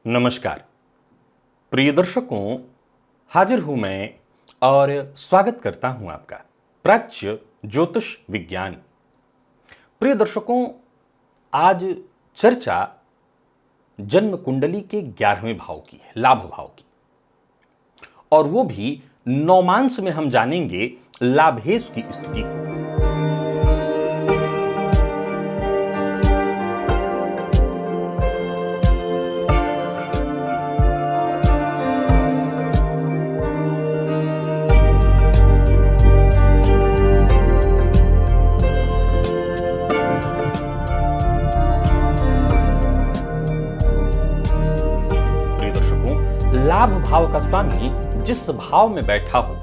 नमस्कार प्रिय दर्शकों, हाजिर हूं मैं और स्वागत करता हूं आपका प्राच्य ज्योतिष विज्ञान। प्रिय दर्शकों, आज चर्चा जन्म कुंडली के 11वें भाव की है, लाभ भाव की, और वो भी नौमांस में हम जानेंगे लाभेश की स्थिति को। लाभ भाव का स्वामी जिस भाव में बैठा हो,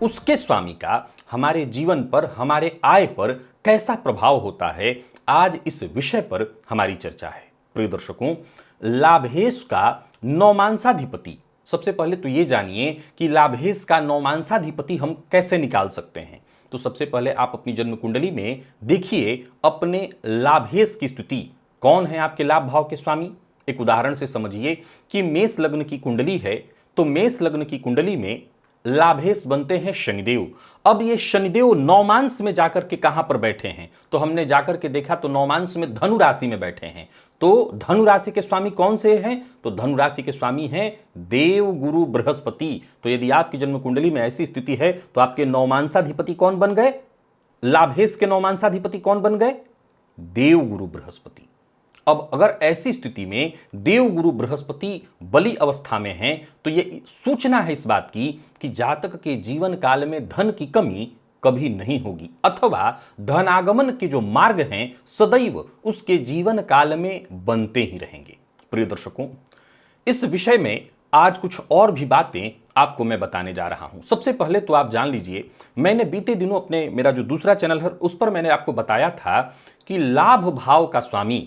उसके स्वामी का हमारे जीवन पर, हमारे आय पर कैसा प्रभाव होता है, आज इस विषय पर हमारी चर्चा है। प्रिय दर्शकों, लाभेश का नौमांसाधिपति, सबसे पहले तो ये जानिए कि लाभेश का नौमांसाधिपति हम कैसे निकाल सकते हैं। तो सबसे पहले आप अपनी जन्म कुंडली में देखिए अपने लाभेश की स्थिति, कौन है आपके लाभ भाव के स्वामी। एक उदाहरण से समझिए कि मेष लग्न की कुंडली है, तो मेष लग्न की कुंडली में लाभेश बनते हैं शनिदेव। अब ये शनिदेव नौमांस में जाकर के कहां पर बैठे हैं, तो हमने जाकर के देखा तो नौमांस में धनु राशि में बैठे हैं। तो धनु राशि के स्वामी कौन से हैं? तो धनु राशि के स्वामी हैं देव गुरु बृहस्पति। तो यदि आपकी जन्म कुंडली में ऐसी स्थिति है तो आपके नौमांसाधिपति कौन बन गए? लाभेश के नौमांसाधिपति कौन बन गए? देव गुरु बृहस्पति। अब अगर ऐसी स्थिति में देव गुरु बृहस्पति बली अवस्था में हैं, तो ये सूचना है इस बात की कि जातक के जीवन काल में धन की कमी कभी नहीं होगी, अथवा धनागमन के जो मार्ग हैं सदैव उसके जीवन काल में बनते ही रहेंगे। प्रिय दर्शकों, इस विषय में आज कुछ और भी बातें आपको मैं बताने जा रहा हूं। सबसे पहले तो आप जान लीजिए, मैंने बीते दिनों अपने मेरा जो दूसरा चैनल है उस पर मैंने आपको बताया था कि लाभ भाव का स्वामी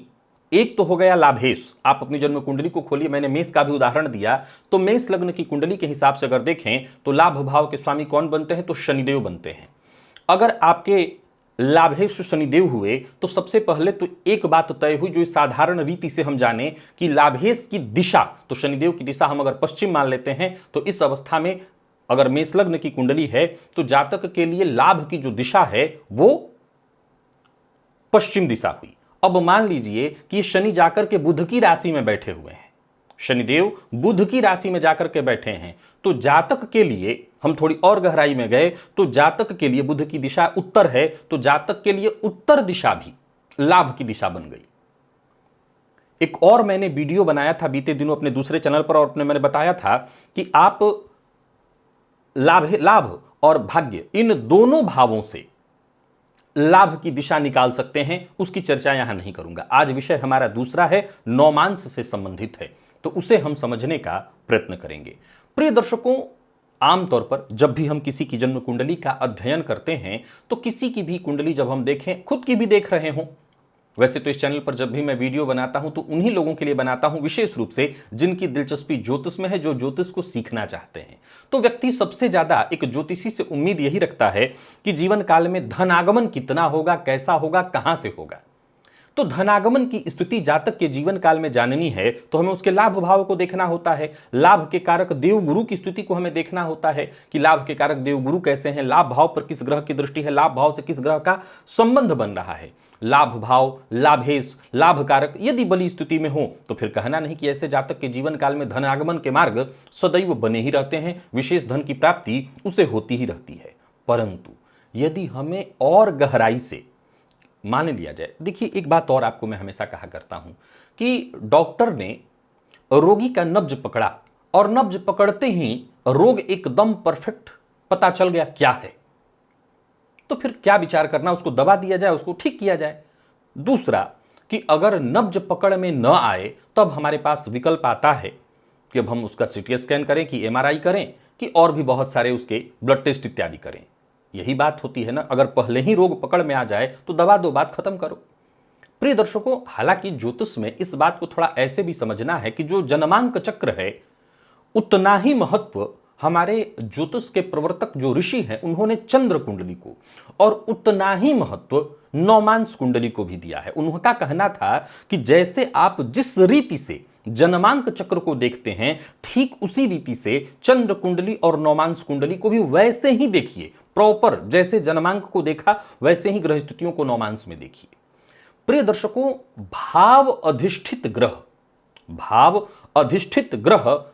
एक तो हो गया लाभेश। आप अपनी जन्म कुंडली को खोलिए, मैंने मेष का भी उदाहरण दिया, तो मेष लग्न की कुंडली के हिसाब से अगर देखें तो लाभ भाव के स्वामी कौन बनते हैं? तो शनिदेव बनते हैं। अगर आपके लाभेश शनिदेव हुए तो सबसे पहले तो एक बात तय हुई, जो साधारण रीति से हम जाने कि लाभेश की दिशा, तो शनिदेव की दिशा हम अगर पश्चिम मान लेते हैं, तो इस अवस्था में अगर मेष लग्न की कुंडली है तो जातक के लिए लाभ की जो दिशा है वो पश्चिम दिशा हुई। अब मान लीजिए कि शनि जाकर के बुध की राशि में बैठे हुए हैं, शनिदेव बुध की राशि में जाकर के बैठे हैं, तो जातक के लिए हम थोड़ी और गहराई में गए तो जातक के लिए बुध की दिशा उत्तर है, तो जातक के लिए उत्तर दिशा भी लाभ की दिशा बन गई। एक और मैंने वीडियो बनाया था बीते दिनों अपने दूसरे चैनल पर, और मैंने बताया था कि आप लाभ और भाग्य इन दोनों भावों से लाभ की दिशा निकाल सकते हैं, उसकी चर्चा यहां नहीं करूंगा। आज विषय हमारा दूसरा है, नौमांस से संबंधित है, तो उसे हम समझने का प्रयत्न करेंगे। प्रिय दर्शकों, आमतौर पर जब भी हम किसी की जन्म कुंडली का अध्ययन करते हैं तो किसी की भी कुंडली जब हम देखें, खुद की भी देख रहे हों, वैसे तो इस चैनल पर जब भी मैं वीडियो बनाता हूं तो उन्हीं लोगों के लिए बनाता हूं विशेष रूप से जिनकी दिलचस्पी ज्योतिष में है, जो ज्योतिष को सीखना चाहते हैं। तो व्यक्ति सबसे ज्यादा एक ज्योतिषी से उम्मीद यही रखता है कि जीवन काल में धनागमन कितना होगा, कैसा होगा, कहां से होगा। तो धनागमन की स्थिति जातक के जीवन काल में जाननी है तो हमें उसके लाभ भाव को देखना होता है। लाभ के कारक देव गुरु की स्थिति को हमें देखना होता है कि लाभ के कारक देव गुरु कैसे हैं, लाभ भाव पर किस ग्रह की दृष्टि है, लाभ भाव से किस ग्रह का संबंध बन रहा है। लाभ भाव, लाभेश, लाभ कारक यदि बली स्थिति में हो तो फिर कहना नहीं कि ऐसे जातक के जीवन काल में धनागमन के मार्ग सदैव बने ही रहते हैं, विशेष धन की प्राप्ति उसे होती ही रहती है। परंतु यदि हमें और गहराई से मान लिया जाए, देखिए एक बात और आपको मैं हमेशा कहा करता हूं कि डॉक्टर ने रोगी का नब्ज पकड़ा और नब्ज पकड़ते ही रोग एकदम परफेक्ट पता चल गया क्या है, तो फिर क्या विचार करना, उसको दवा दिया जाए, उसको ठीक किया जाए। दूसरा कि अगर नब्ज पकड़ में न आए तब हमारे पास विकल्प आता है कि अब हम उसका सीटी स्कैन करें, कि एमआरआई करें, कि और भी बहुत सारे उसके ब्लड टेस्ट इत्यादि करें। यही बात होती है ना, अगर पहले ही रोग पकड़ में आ जाए तो दवा दो, बात खत्म करो। प्रिय दर्शकों, हालांकि ज्योतिष में इस बात को थोड़ा ऐसे भी समझना है कि जो जन्मांक चक्र है उतना ही महत्व हमारे ज्योतिष के प्रवर्तक जो ऋषि हैं उन्होंने चंद्र कुंडली को, और उतना ही महत्व नौमांस कुंडली को भी दिया है। उनका कहना था कि जैसे आप जिस रीति से जन्मांक चक्र को देखते हैं, ठीक उसी रीति से चंद्र कुंडली और नौमांस कुंडली को भी वैसे ही देखिए, प्रॉपर जैसे जन्मांक को देखा वैसे ही ग्रह स्थितियों को नौमांस में देखिए। प्रिय दर्शकों, भाव अधिष्ठित ग्रह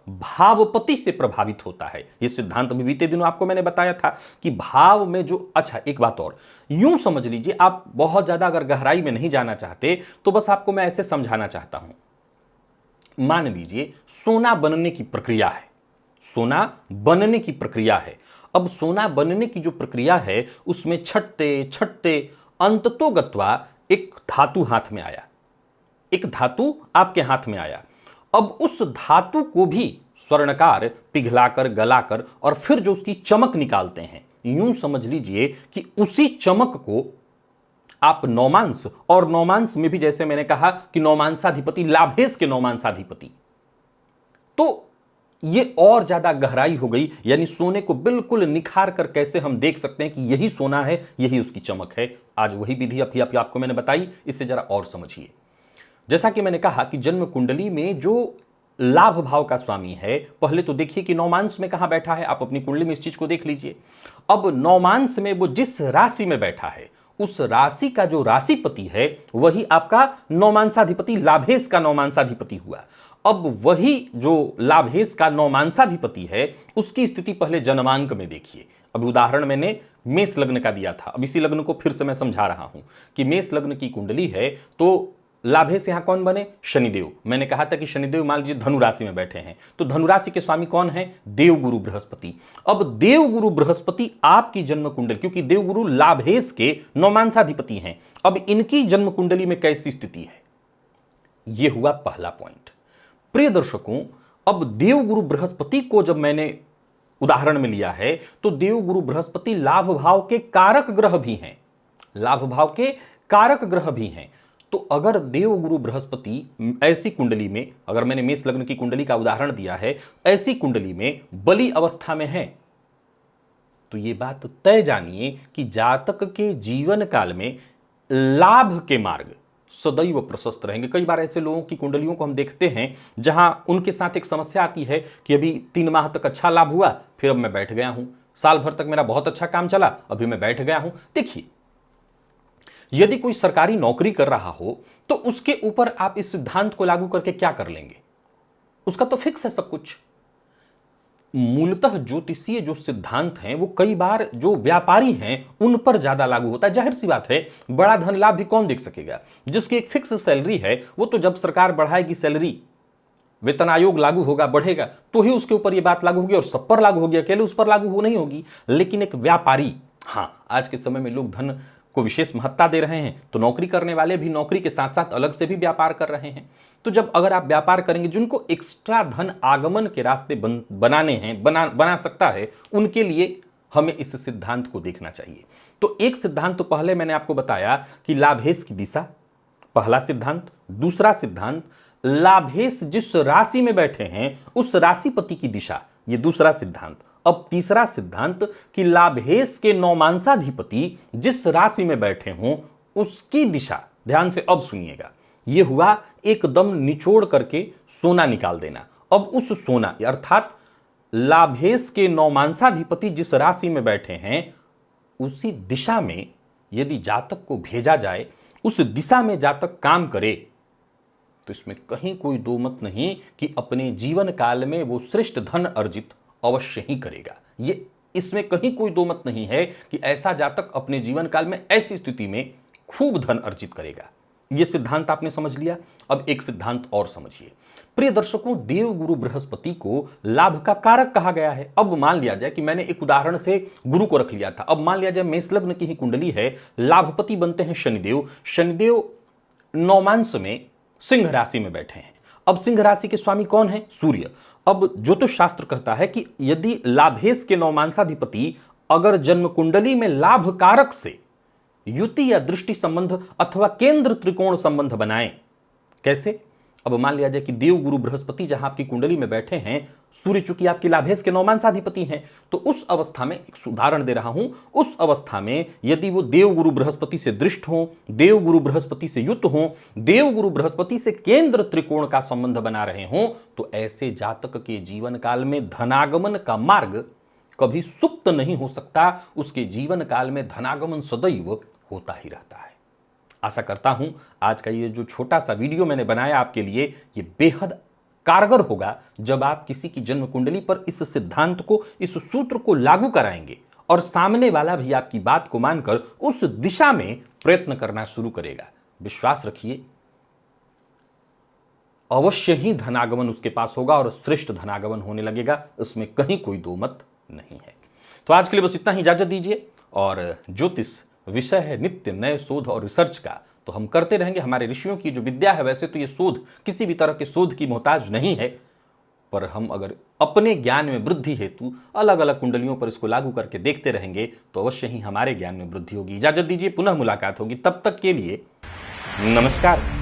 भावपति से प्रभावित होता है। यह सिद्धांत भी बीते दिनों आपको मैंने बताया था कि भाव में जो, अच्छा एक बात और, यूं समझ लीजिए, आप बहुत ज्यादा अगर गहराई में नहीं जाना चाहते तो बस आपको मैं ऐसे समझाना चाहता हूं। मान लीजिए सोना बनने की प्रक्रिया है, सोना बनने की प्रक्रिया है। अब सोना बनने की जो प्रक्रिया है उसमें छटते छटते अंततोगत्वा एक धातु हाथ में आया, एक धातु आपके हाथ में आया। अब उस धातु को भी स्वर्णकार पिघलाकर गलाकर और फिर जो उसकी चमक निकालते हैं, यूं समझ लीजिए कि उसी चमक को आप नौमांस, और नौमांस में भी जैसे मैंने कहा कि नौमांसाधिपति लाभेश के नौमांसाधिपति, तो ये और ज्यादा गहराई हो गई। यानी सोने को बिल्कुल निखार कर कैसे हम देख सकते हैं कि यही सोना है, यही उसकी चमक है। आज वही विधि आपको मैंने बताई, इससे जरा और समझिए। जैसा कि मैंने कहा कि जन्म कुंडली में जो लाभ भाव का स्वामी है, पहले तो देखिए कि नौमांस में कहां बैठा है। आप अपनी कुंडली में इस चीज को देख लीजिए। अब नौमांस में वो जिस राशि में बैठा है, उस राशि का जो राशिपति है वही आपका नौमांसाधिपति लाभेश का नौमांसाधिपति हुआ। अब वही जो लाभेश का नौमांसाधिपति है उसकी स्थिति पहले जन्मांक में देखिए। अब उदाहरण मैंने मेष लग्न का दिया था, अब इसी लग्न को फिर से मैं समझा रहा हूं कि मेष लग्न की कुंडली है तो लाभेश यहां कौन बने? शनिदेव। मैंने कहा था कि शनिदेव मान लीजिए धनु राशि में बैठे हैं, तो धनु राशि के स्वामी कौन है? देवगुरु बृहस्पति। अब देवगुरु बृहस्पति आपकी जन्म कुंडली, क्योंकि देवगुरु लाभेश के नौमांसाधिपति हैं, अब इनकी जन्म कुंडली में कैसी स्थिति है? यह हुआ पहला पॉइंट। प्रिय दर्शकों, अब देवगुरु बृहस्पति को जब मैंने उदाहरण में लिया है तो देवगुरु बृहस्पति लाभ भाव के कारक ग्रह भी हैं, लाभ भाव के कारक ग्रह भी हैं। तो अगर देवगुरु बृहस्पति ऐसी कुंडली में, अगर मैंने मेष लग्न की कुंडली का उदाहरण दिया है, ऐसी कुंडली में बली अवस्था में है, तो यह बात तय जानिए कि जातक के जीवन काल में लाभ के मार्ग सदैव प्रशस्त रहेंगे। कई बार ऐसे लोगों की कुंडलियों को हम देखते हैं जहां उनके साथ एक समस्या आती है कि अभी 3 माह तक अच्छा लाभ हुआ, फिर अब मैं बैठ गया हूं, साल भर तक मेरा बहुत अच्छा काम चला, अभी मैं बैठ गया हूं। देखिए, यदि कोई सरकारी नौकरी कर रहा हो तो उसके ऊपर आप इस सिद्धांत को लागू करके क्या कर लेंगे? उसका तो फिक्स है सब कुछ। मूलतः ज्योतिषीय जो सिद्धांत हैं वो कई बार जो व्यापारी हैं उन पर ज्यादा लागू होता है। जाहिर सी बात है, बड़ा धन लाभ भी कौन देख सकेगा? जिसकी एक फिक्स सैलरी है वो तो जब सरकार बढ़ाएगी सैलरी, वेतन आयोग लागू होगा, बढ़ेगा, तो ही उसके ऊपर ये बात लागू होगी, और सब पर लागू होगी, अकेले उस पर लागू हो नहीं होगी। लेकिन एक व्यापारी, हाँ, आज के समय में लोग धन को विशेष महत्ता दे रहे हैं, तो नौकरी करने वाले भी नौकरी के साथ साथ अलग से भी व्यापार कर रहे हैं। तो जब अगर आप व्यापार करेंगे, जिनको एक्स्ट्रा धन आगमन के रास्ते बनाने हैं, बना सकता है, उनके लिए हमें इस सिद्धांत को देखना चाहिए। तो एक सिद्धांत तो पहले मैंने आपको बताया कि लाभेश की दिशा, पहला सिद्धांत। दूसरा सिद्धांत, लाभेश जिस राशि में बैठे हैं उस राशिपति की दिशा, यह दूसरा सिद्धांत। अब तीसरा सिद्धांत कि लाभेश के नौमांसाधिपति जिस राशि में बैठे हों उसकी दिशा। ध्यान से अब सुनिएगा, यह हुआ एकदम निचोड़ करके सोना निकाल देना। अब उस सोना अर्थात लाभेश के नौमांसाधिपति जिस राशि में बैठे हैं उसी दिशा में यदि जातक को भेजा जाए, उस दिशा में जातक काम करे, तो इसमें कहीं कोई दो मत नहीं कि अपने जीवन काल में वो श्रेष्ठ धन अर्जित अवश्य ही करेगा। ये इसमें कहीं कोई दो मत नहीं है कि ऐसा जातक अपने जीवन काल में ऐसी स्थिति में खूब धन अर्जित करेगा। यह सिद्धांत आपने समझ लिया। अब एक सिद्धांत और समझिए। प्रिय दर्शकों, देवगुरु बृहस्पति को लाभ का कारक कहा गया है। अब मान लिया जाए कि मैंने एक उदाहरण से गुरु को रख लिया था, अब मान लिया जाए मेष लग्न की ही कुंडली है, लाभपति बनते हैं शनिदेव। शनिदेव नौमांस में सिंह राशि में बैठे हैं। अब सिंह राशि के स्वामी कौन है? सूर्य। अब ज्योतिष शास्त्र कहता है कि यदि लाभेश के नौमांसाधिपति अगर जन्म कुंडली में लाभ कारक से युति या दृष्टि संबंध अथवा केंद्र त्रिकोण संबंध बनाए, कैसे? अब मान लिया जाए कि देवगुरु बृहस्पति जहां आपकी कुंडली में बैठे हैं सूर्य चूंकि आपके लाभेश के नवमांसाधिपति हैं, तो उस अवस्था में एक उदाहरण दे रहा हूं, उस अवस्था में यदि वो देवगुरु बृहस्पति से दृष्ट हो, देवगुरु बृहस्पति से युक्त हो, देवगुरु बृहस्पति से केंद्र त्रिकोण का संबंध बना रहे हों, तो ऐसे जातक के जीवन काल में धनागमन का मार्ग कभी सुप्त नहीं हो सकता। उसके जीवन काल में धनागमन सदैव होता ही रहता है। आशा करता हूं आज का ये जो छोटा सा वीडियो मैंने बनाया आपके लिए, ये बेहद कारगर होगा जब आप किसी की जन्म कुंडली पर इस सिद्धांत को, इस सूत्र को लागू कराएंगे और सामने वाला भी आपकी बात को मानकर उस दिशा में प्रयत्न करना शुरू करेगा। विश्वास रखिए, अवश्य ही धनागमन उसके पास होगा और श्रेष्ठ धनागमन होने लगेगा, इसमें कहीं कोई दो मत नहीं है। तो आज के लिए बस इतना ही, इजाजत दीजिए। और ज्योतिष विषय है नित्य नए शोध और रिसर्च का, तो हम करते रहेंगे। हमारे ऋषियों की जो विद्या है, वैसे तो ये शोध किसी भी तरह के शोध की मोहताज नहीं है, पर हम अगर अपने ज्ञान में वृद्धि हेतु अलग अलग कुंडलियों पर इसको लागू करके देखते रहेंगे तो अवश्य ही हमारे ज्ञान में वृद्धि होगी। इजाजत दीजिए, पुनः मुलाकात होगी। तब तक के लिए नमस्कार।